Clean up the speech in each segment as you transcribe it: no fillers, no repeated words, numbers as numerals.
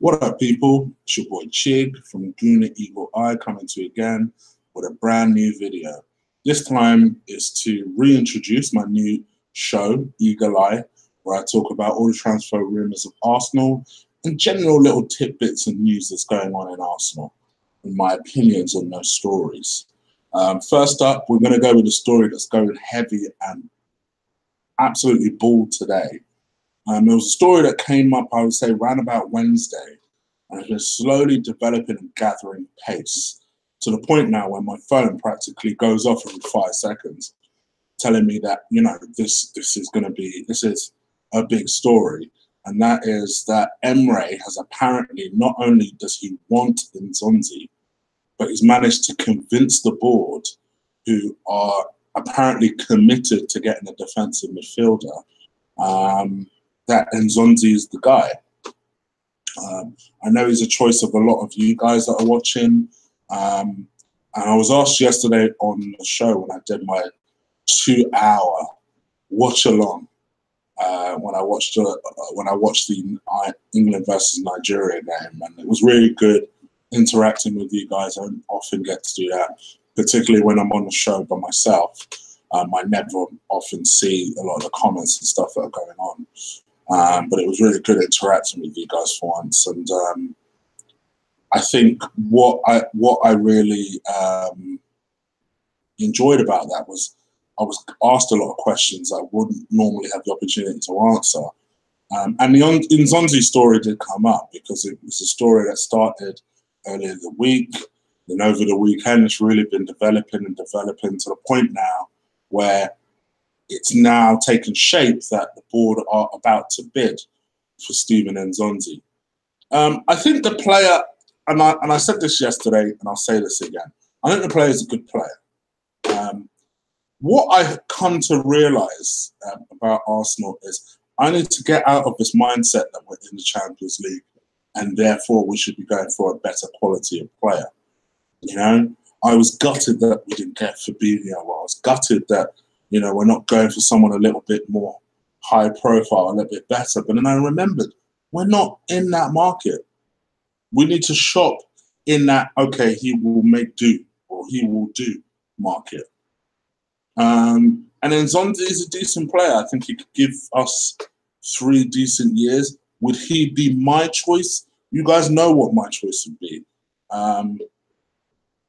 What up, people? It's your boy Chig from Guna Eagle Eye coming to you again with a brand new video. This time is to reintroduce my new show, Eagle Eye, where I talk about all the transfer rumours of Arsenal and general little tidbits and news that's going on in Arsenal and my opinions on those stories. First up, we're going to go with a story that's going heavy and absolutely bold today. It was a story that came up, I would say, around about Wednesday, and it's been slowly developing and gathering pace to the point now where my phone practically goes off every 5 seconds, telling me that, you know, this is a big story, and that is that Emre has apparently, not only does he want Nzonzi, but he's managed to convince the board, who are apparently committed to getting a defensive midfielder, that Nzonzi is the guy. I know he's a choice of a lot of you guys that are watching. And I was asked yesterday on the show when I did my 2-hour watch along when I watched the England versus Nigeria game, and it was really good interacting with you guys. I don't often get to do that, particularly when I'm on the show by myself. I never often see a lot of the comments and stuff that are going on. But it was really good interacting with you guys for once. And I think what I really enjoyed about that was I was asked a lot of questions I wouldn't normally have the opportunity to answer. And the Nzonzi story did come up because it was a story that started earlier in the week. Then over the weekend, it's really been developing to the point now where it's now taken shape that the board are about to bid for Steven Nzonzi. I think the player, and I said this yesterday, and I'll say this again, I think the player is a good player. What I've come to realise about Arsenal is I need to get out of this mindset that we're in the Champions League and therefore we should be going for a better quality of player. You know, I was gutted that we didn't get Fabinho. I was gutted that, you know, we're not going for someone a little bit more high profile, a little bit better. But then I remembered, we're not in that market. We need to shop in that, okay, he will make do or he will do market. And then Nzonzi is a decent player. I think he could give us 3 decent years. Would he be my choice? You guys know what my choice would be.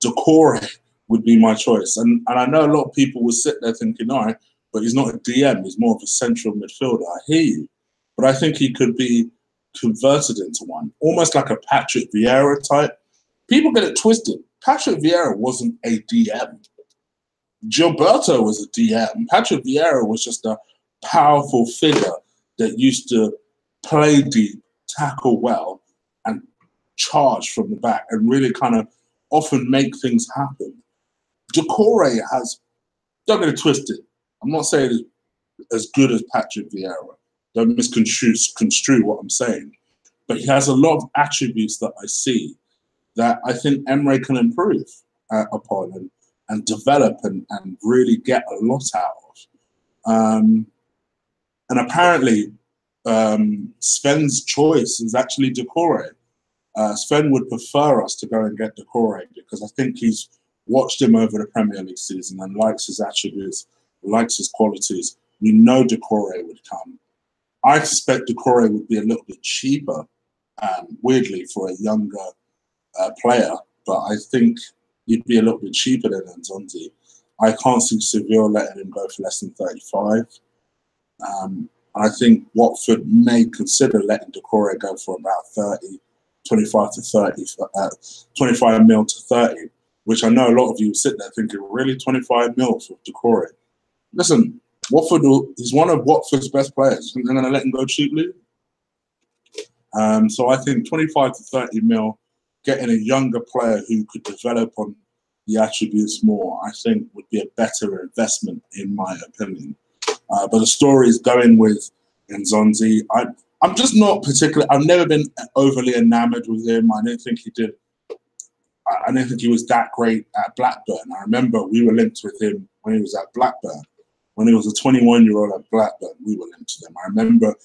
Doucouré would be my choice. And I know a lot of people will sit there thinking, all right, but he's not a DM, he's more of a central midfielder. I hear you. But I think he could be converted into one, almost like a Patrick Vieira type. People get it twisted. Patrick Vieira wasn't a DM. Gilberto was a DM. Patrick Vieira was just a powerful figure that used to play deep, tackle well, and charge from the back and really kind of often make things happen. Doucouré has, don't get it twisted, I'm not saying it's as good as Patrick Vieira. Don't misconstrue what I'm saying. But he has a lot of attributes that I see that I think Emre can improve upon and develop and really get a lot out of. And apparently, Sven's choice is actually Doucouré. Sven would prefer us to go and get Doucouré because I think he's watched him over the Premier League season and likes his attributes, likes his qualities. We know Doucouré would come. I suspect Doucouré would be a little bit cheaper, weirdly, for a younger player, but I think he'd be a little bit cheaper than Nzonzi. I can't see Seville letting him go for less than 35. I think Watford may consider letting Doucouré go for about 30, 25 to 30, 25 mil to 30, which I know a lot of you sit there thinking, really, 25 mil for Doucouré? Listen, Watford, he's one of Watford's best players. They're going to let him go cheaply. So I think 25 to 30 mil, getting a younger player who could develop on the attributes more, I think would be a better investment, in my opinion. But the story is going with Nzonzi. I'm just not particularly, I've never been overly enamored with him. I didn't think he was that great at Blackburn. I remember we were linked with him when he was at Blackburn. When he was a 21-year-old at Blackburn, we were linked to them. I remember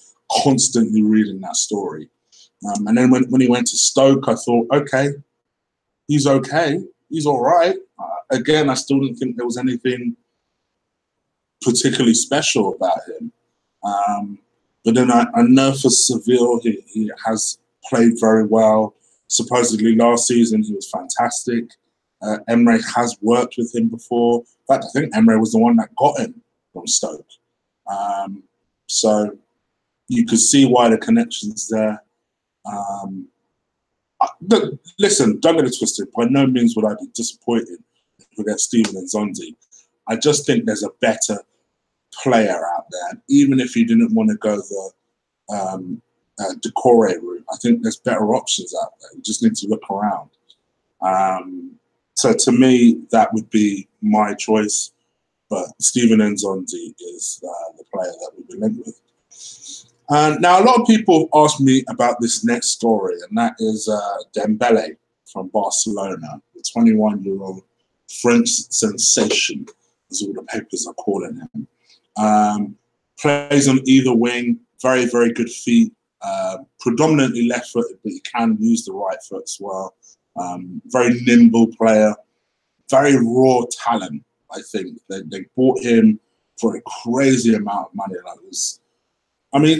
constantly reading that story. And then when he went to Stoke, I thought, okay, he's okay. He's all right. Again, I still didn't think there was anything particularly special about him. But then I know for Seville, he has played very well. Supposedly last season, he was fantastic. Emre has worked with him before. In fact, I think Emre was the one that got him from Stoke. So you could see why the connection's there. Listen, don't get it twisted. By no means would I be disappointed if we get Steven Nzonzi. I just think there's a better player out there. And even if you didn't want to go the Decore route, I think there's better options out there. You just need to look around. So to me, that would be my choice. But Steven Nzonzi is the player that we've been linked with. Now, a lot of people have asked me about this next story, and that is Dembele from Barcelona, the 21-year-old French sensation, as all the papers are calling him. Plays on either wing, very, very good feet, predominantly left-footed, but he can use the right foot as well. Very nimble player, very raw talent, I think. They bought him for a crazy amount of money.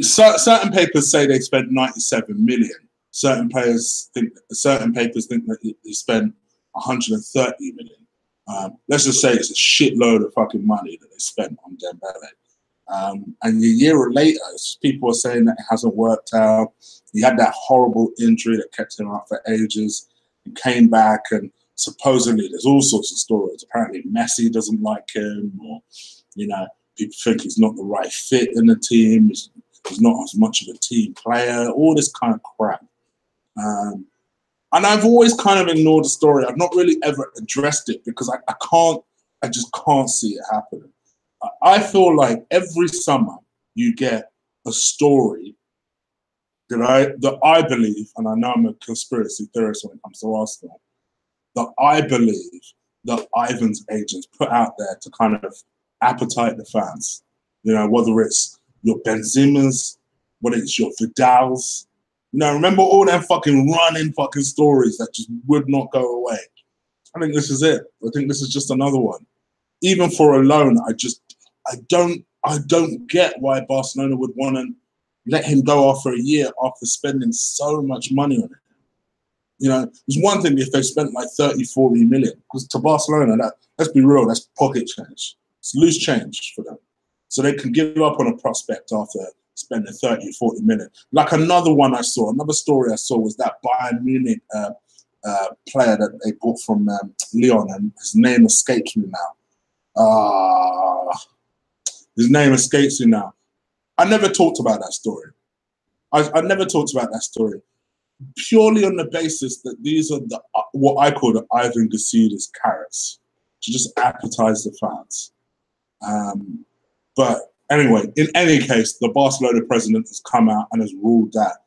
Certain papers say they spent 97 million. Certain papers think that he spent 130 million. Let's just say it's a shitload of fucking money that they spent on Dembele. And a year later, people are saying that it hasn't worked out. He had that horrible injury that kept him out for ages. He came back, and supposedly there's all sorts of stories. Apparently Messi doesn't like him, or, people think he's not the right fit in the team. He's not as much of a team player, all this kind of crap. And I've always kind of ignored the story. I've not really ever addressed it because I just can't see it happening. I feel like every summer you get a story that I believe, and I know I'm a conspiracy theorist when it comes to Arsenal, that I believe that Ivan's agents put out there to kind of appetite the fans. Whether it's your Benzimas, whether it's your Vidals. Remember all them fucking running fucking stories that just would not go away. I think this is it. I think this is just another one. Even for a loan, I don't get why Barcelona would want to let him go after a year after spending so much money on it. It's one thing if they spent like 30, 40 million, because to Barcelona, let's be real, that's pocket change. It's loose change for them. So they can give up on a prospect after spending 30, 40 million. Like another story I saw was that Bayern Munich player that they bought from Lyon, and his name escapes me now. His name escapes me now. I never talked about that story. I never talked about that story purely on the basis that these are what I call the Ivan Gasidas carrots to just appetize the fans. But anyway, in any case, the Barcelona president has come out and has ruled that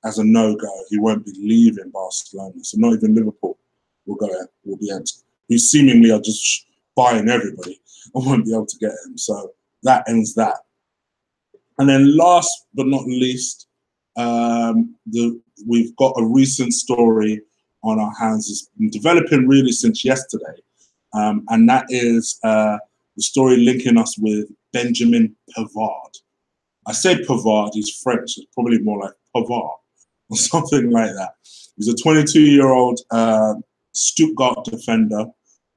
as a no-go. He won't be leaving Barcelona. So not even Liverpool will be able to, who seemingly are just buying everybody and won't be able to get him. So that ends that. And then last but not least, we've got a recent story on our hands. It's been developing really since yesterday. And that is the story linking us with Benjamin Pavard. I say Pavard, he's French. It's probably more like Pavard or something like that. He's a 22-year-old Stuttgart defender.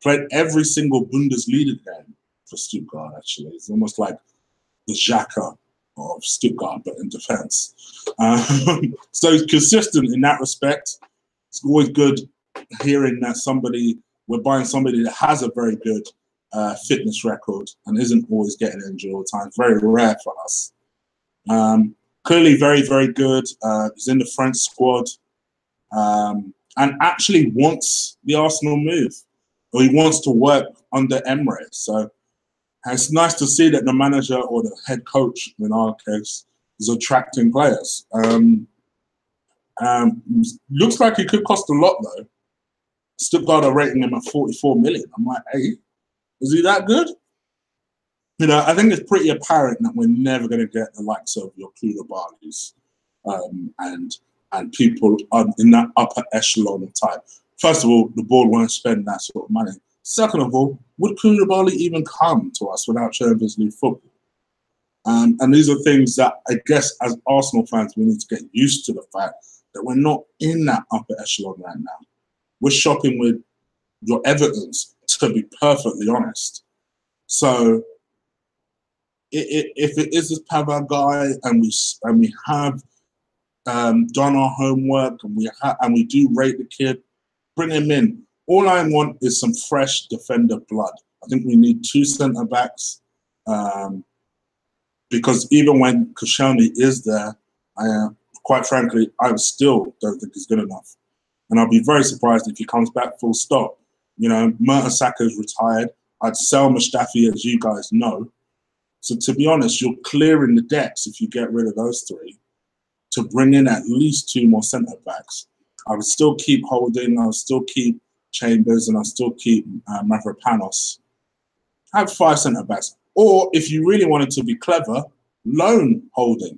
Played every single Bundesliga game for Stuttgart, actually. It's almost like the Xhaka of Stuttgart, but in defense. So he's consistent in that respect. It's always good hearing that we're buying somebody that has a very good fitness record and isn't always getting injured all the time. It's very rare for us. Clearly very, very good. He's in the French squad and actually wants the Arsenal move, or he wants to work under Emre. So it's nice to see that the manager or the head coach, in our case, is attracting players. Looks like it could cost a lot, though. Stuttgart are rating him at 44 million. I'm like, hey, is he that good? I think it's pretty apparent that we're never going to get the likes of your Koulibaly's and and people are in that upper echelon type. First of all, the board won't spend that sort of money. Second of all, would Koulibaly even come to us without Champions League football? And these are things that I guess as Arsenal fans, we need to get used to the fact that we're not in that upper echelon right now. We're shopping with your Evertons, to be perfectly honest. So if it is this Pavard guy and we have done our homework and we do rate the kid, bring him in. All I want is some fresh defender blood. I think we need 2 centre backs. Because even when Koscielny is there, quite frankly, I still don't think he's good enough. And I'll be very surprised if he comes back full stop. You know, Mertesacker is retired. I'd sell Mustafi, as you guys know. So to be honest, you're clearing the decks if you get rid of those 3 to bring in at least 2 more centre backs. I would still keep Holding, I would still keep Chambers, and I'll still keep Mavropanos. Have 5 centre backs. Or if you really wanted to be clever, loan Holding,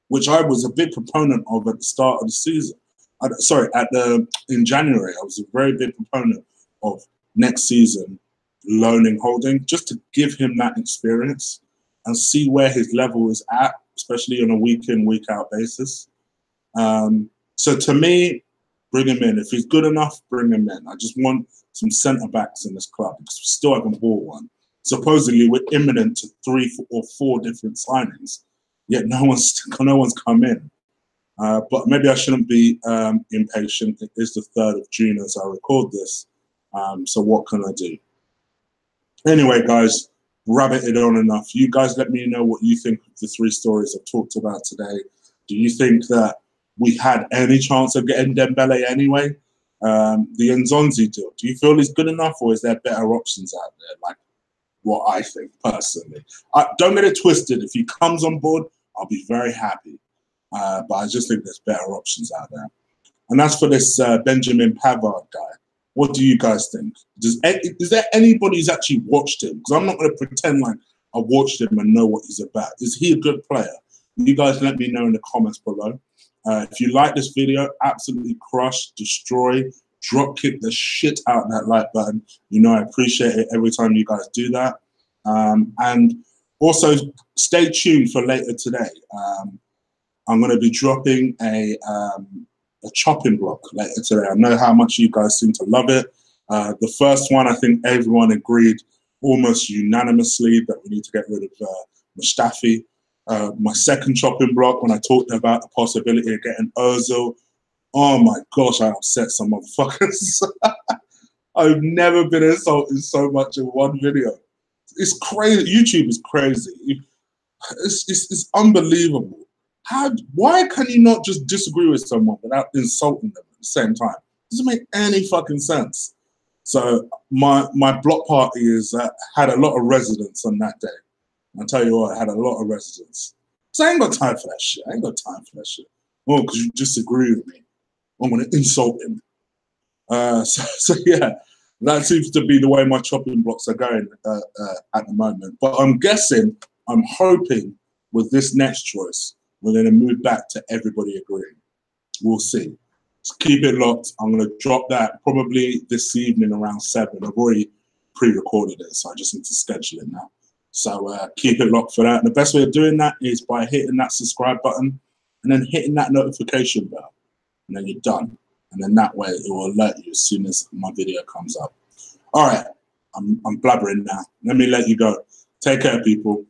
which I was a big proponent of at the start of the season. In January, I was a very big proponent of next season loaning Holding, just to give him that experience and see where his level is at, especially on a week-in, week-out basis. So to me, bring him in. If he's good enough, bring him in. I just want some centre-backs in this club because we still haven't bought one. Supposedly, we're imminent to 3 or 4 different signings, yet no one's come in. But maybe I shouldn't be impatient. It is the 3rd of June as I record this. So what can I do? Anyway, guys, rabbited on enough. You guys let me know what you think of the 3 stories I've talked about today. Do you think that we had any chance of getting Dembele anyway? The Nzonzi deal, do you feel he's good enough, or is there better options out there? Like what I think, personally. Don't get it twisted. If he comes on board, I'll be very happy. But I just think there's better options out there. And as for this Benjamin Pavard guy, what do you guys think? Is there anybody who's actually watched him? Because I'm not going to pretend like I watched him and know what he's about. Is he a good player? You guys let me know in the comments below. If you like this video, absolutely crush, destroy, drop kick the shit out of that like button. You know I appreciate it every time you guys do that. And also stay tuned for later today. I'm going to be dropping a chopping block later today. I know how much you guys seem to love it. The first one, I think everyone agreed almost unanimously that we need to get rid of Mustafi. My second chopping block, when I talked about the possibility of getting Ozil, oh my gosh, I upset some motherfuckers. I've never been insulted so much in one video. It's crazy. YouTube is crazy. It's unbelievable. Why can you not just disagree with someone without insulting them at the same time? It doesn't make any fucking sense. So my block party had a lot of residents on that day. I'll tell you what, I had a lot of residents. So I ain't got time for that shit. I ain't got time for that shit. Oh, because you disagree with me. I'm going to insult him. So yeah, that seems to be the way my chopping blocks are going at the moment. But I'm hoping with this next choice, we're going to move back to everybody agreeing. We'll see. Just keep it locked. I'm going to drop that probably this evening around 7. I've already pre-recorded it, so I just need to schedule it now. So keep it locked for that. And the best way of doing that is by hitting that subscribe button and then hitting that notification bell. And then you're done. And then that way it will alert you as soon as my video comes up. All right. I'm blabbering now. Let me let you go. Take care, people.